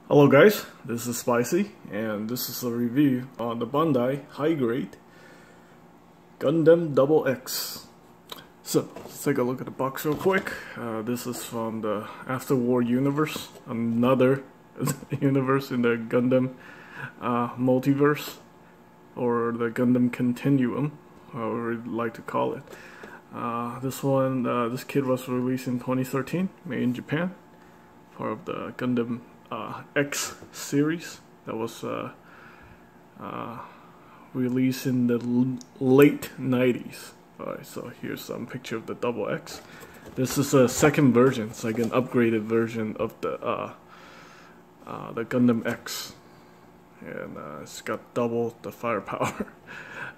Hello guys, this is Spicy, and this is a review on the Bandai High Grade Gundam Double X. So, let's take a look at the box real quick. This is from the After-War universe, another universe in the Gundam multiverse, or the Gundam Continuum, however you'd like to call it. This kit was released in 2013, made in Japan, part of the Gundam X series that was released in the late 90s. Alright, so here's some picture of the Double X. This is a second version. It's like an upgraded version of the Gundam X, and it's got double the firepower.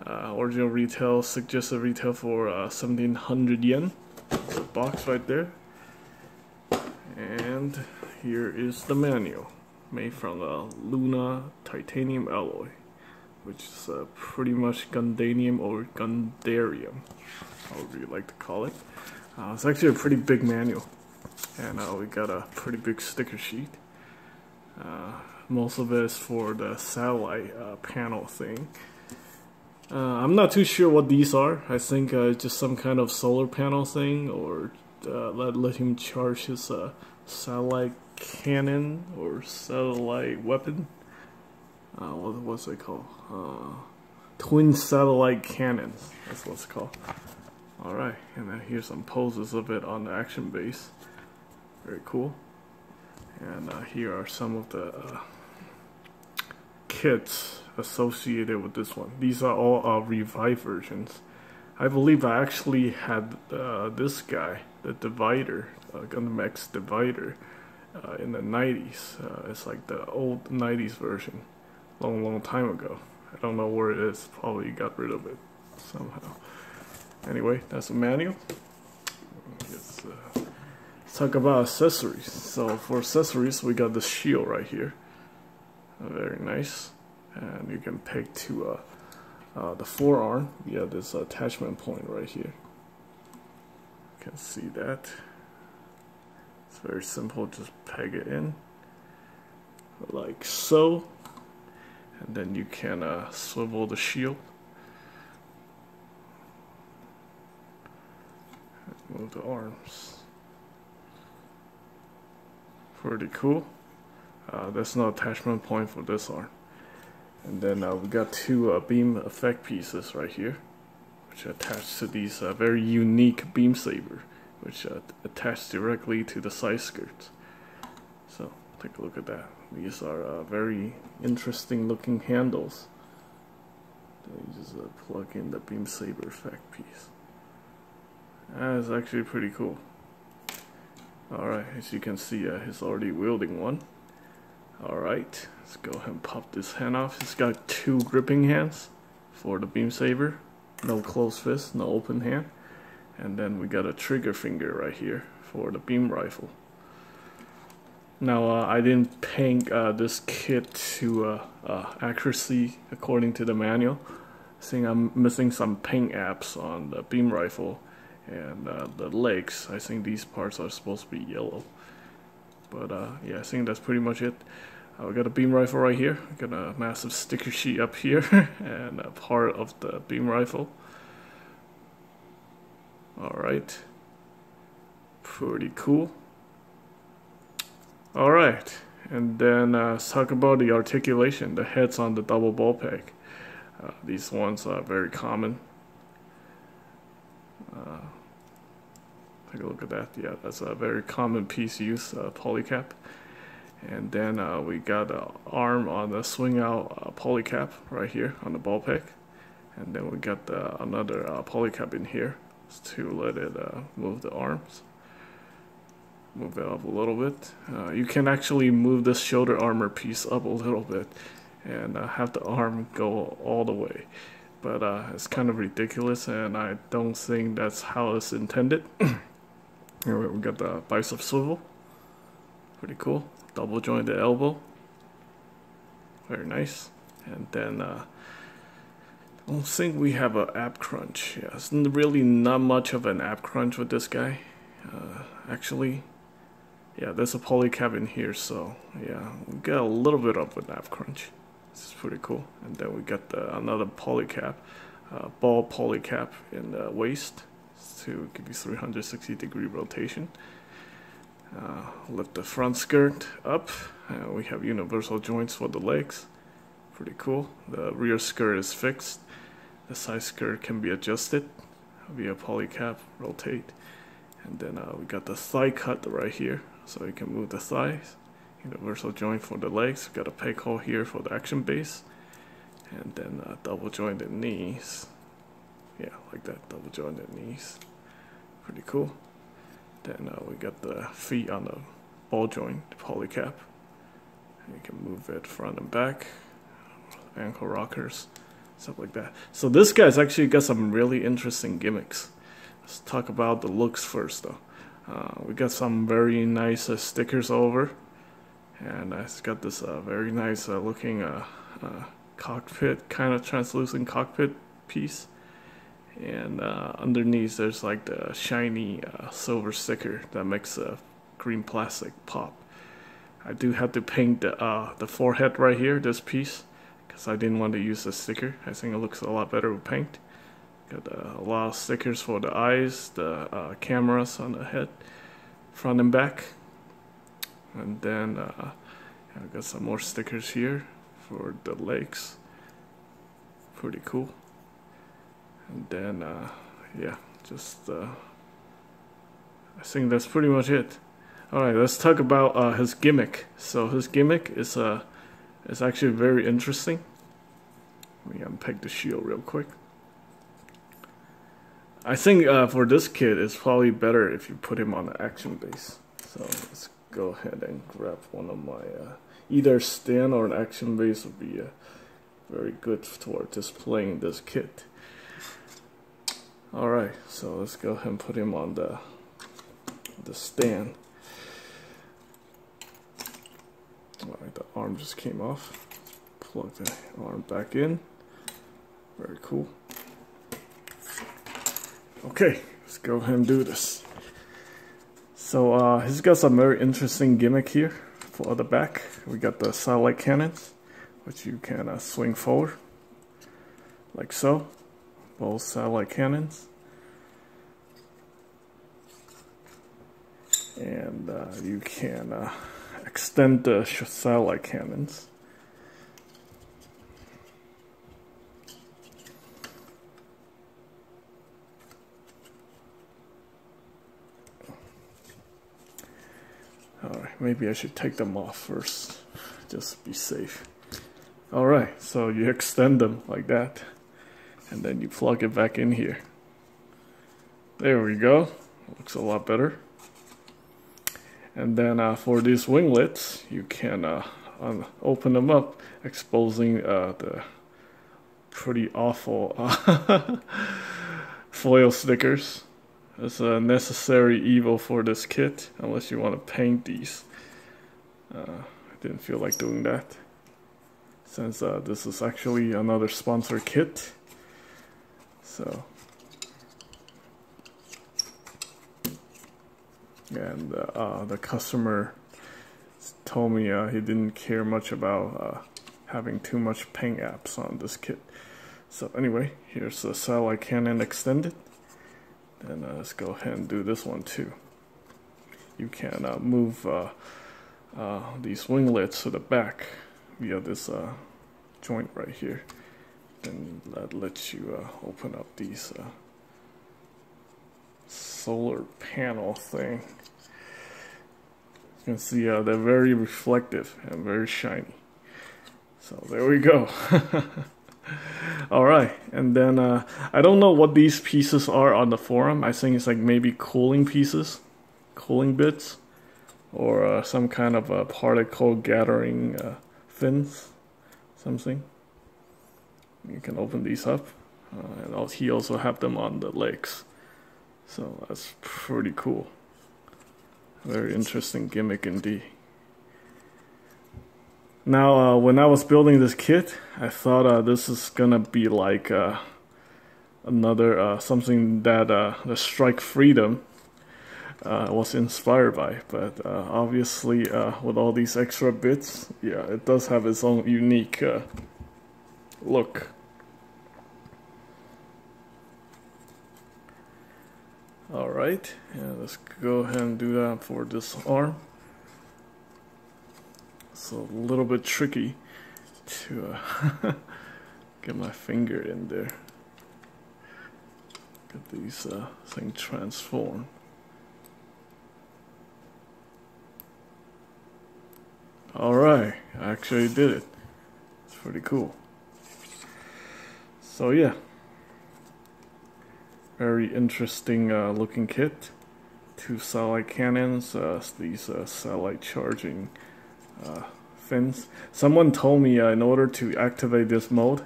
Original retail, suggested retail for 1,700 yen. It's a box right there, and here is the manual, made from a Luna titanium alloy, which is pretty much Gundanium or Gundarium, however you like to call it. It's actually a pretty big manual, and we got a pretty big sticker sheet. Most of it is for the satellite panel thing. I'm not too sure what these are. I think just some kind of solar panel thing, or let him charge his satellite cannon or satellite weapon. What's it called? Twin satellite cannons. That's what it's called. Alright, and then here's some poses of it on the action base. Very cool. And here are some of the kits associated with this one. These are all revived versions. I believe I actually had this guy, the Divider, Gundam X Divider, in the 90s. It's like the old 90s version, long time ago. I don't know where it is. Probably got rid of it somehow. Anyway, that's a manual. Let's talk about accessories. So for accessories, we got this shield right here. Very nice, and you can peg to the forearm via this attachment point right here. You can see that. It's very simple, just peg it in like so, and then you can swivel the shield, move the arms. Pretty cool. There's no attachment point for this arm. And then we got two beam effect pieces right here, which are attached to these very unique beam saber, which attach directly to the side skirts. So take a look at that. These are very interesting looking handles. Then you just plug in the beam saber effect piece. That's actually pretty cool. Alright, as you can see, he's already wielding one. Alright, let's go ahead and pop this hand off. It's got two gripping hands for the beam saber. No closed fist, no open hand. And then we got a trigger finger right here for the beam rifle. Now, I didn't paint this kit to accuracy according to the manual. I think I'm missing some paint apps on the beam rifle and the legs. I think these parts are supposed to be yellow. But yeah, I think that's pretty much it. We got a beam rifle right here. We got a massive sticker sheet up here and a part of the beam rifle. Alright. Pretty cool. Alright. And then let's talk about the articulation. The heads on the double ball peg. These ones are very common. Take a look at that. Yeah, that's a very common piece used, polycap. And then we got an arm on the swing out polycap right here on the ball peg. And then we got another polycap in here to let it move the arms. Move it up a little bit. You can actually move this shoulder armor piece up a little bit and have the arm go all the way. But it's kind of ridiculous, and I don't think that's how it's intended. Here we got the bicep swivel. Pretty cool. Double jointed elbow. Very nice. And then I don't think we have an ab crunch. Yeah, it's really not much of an ab crunch with this guy. Actually, Yeah, there's a polycap in here, so yeah, we got a little bit of a nap crunch. This is pretty cool. And then we got another polycap, ball polycap in the waist to give you 360-degree rotation. Lift the front skirt up. We have universal joints for the legs. Pretty cool. The rear skirt is fixed. The side skirt can be adjusted via polycap, rotate. And then we got the thigh cut right here, so you can move the thighs. Universal joint for the legs. Got a peg hole here for the action base. And then double jointed knees. Yeah, like that, double jointed knees. Pretty cool. Then we got the feet on the ball joint, the polycap. You can move it front and back. Ankle rockers, stuff like that. So this guy's actually got some really interesting gimmicks. Let's talk about the looks first though. We got some very nice stickers over. And it's got this very nice looking cockpit, kind of translucent cockpit piece. And underneath there's like the shiny silver sticker that makes green plastic pop. I do have to paint the forehead right here, this piece, because I didn't want to use the sticker. I think it looks a lot better with paint. Got a lot of stickers for the eyes, the cameras on the head, front and back. And then I got some more stickers here for the legs. Pretty cool. And then, yeah, just, I think that's pretty much it. Alright, let's talk about his gimmick. So his gimmick is actually very interesting. Let me unpack the shield real quick. I think for this kid, it's probably better if you put him on an action base. So let's go ahead and grab one of my, either stand or an action base would be very good for displaying this kit. Alright, so let's go ahead and put him on the stand. Alright, the arm just came off. Plug the arm back in. Very cool. Okay, let's go ahead and do this. So he's got some very interesting gimmick here for the back. We got the satellite cannons, which you can swing forward, like so. Both satellite cannons. And you can extend the satellite cannons. Alright, maybe I should take them off first, just to be safe. Alright, so you extend them like that. And then you plug it back in here. There we go. Looks a lot better. And then for these winglets, you can open them up, exposing the pretty awful foil stickers. It's a necessary evil for this kit, unless you want to paint these. I didn't feel like doing that, since this is actually another sponsor kit. So, and the customer told me he didn't care much about having too much paint apps on this kit. So anyway, here's the satellite cannon extended. And let's go ahead and do this one too. You can move these winglets to the back via this joint right here. And that lets you open up these solar panel thing. You can see they're very reflective and very shiny. So there we go. Alright, and then I don't know what these pieces are on the forum. I think it's like maybe cooling pieces, cooling bits, or some kind of a particle gathering fins, something. You can open these up, and he also have them on the legs. So that's pretty cool. Very interesting gimmick indeed. Now, when I was building this kit, I thought this is gonna be like another something that the Strike Freedom was inspired by. But obviously, with all these extra bits, yeah, it does have its own unique look. Alright, yeah, let's go ahead and do that for this arm. It's a little bit tricky to get my finger in there. Get these things transformed. Alright, I actually did it. It's pretty cool. So yeah, very interesting looking kit. 2 satellite cannons, these satellite charging fins. Someone told me in order to activate this mode,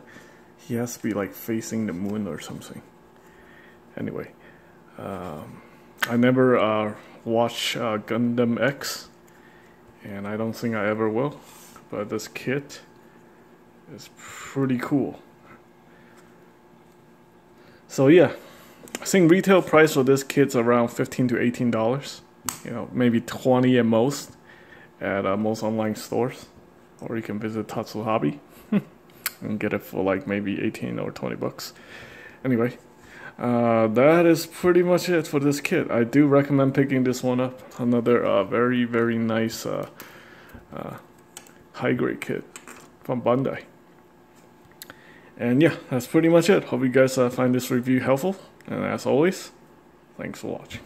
he has to be like facing the moon or something. Anyway, I never watched Gundam X, and I don't think I ever will, but this kit is pretty cool. So yeah, I think retail price for this kit's around $15 to $18. You know, maybe 20 at most at most online stores, or you can visit Tatsu Hobby and get it for like maybe 18 or 20 bucks. Anyway, that is pretty much it for this kit. I do recommend picking this one up. Another very, very nice high-grade kit from Bandai. And yeah, that's pretty much it. Hope you guys find this review helpful. And as always, thanks for watching.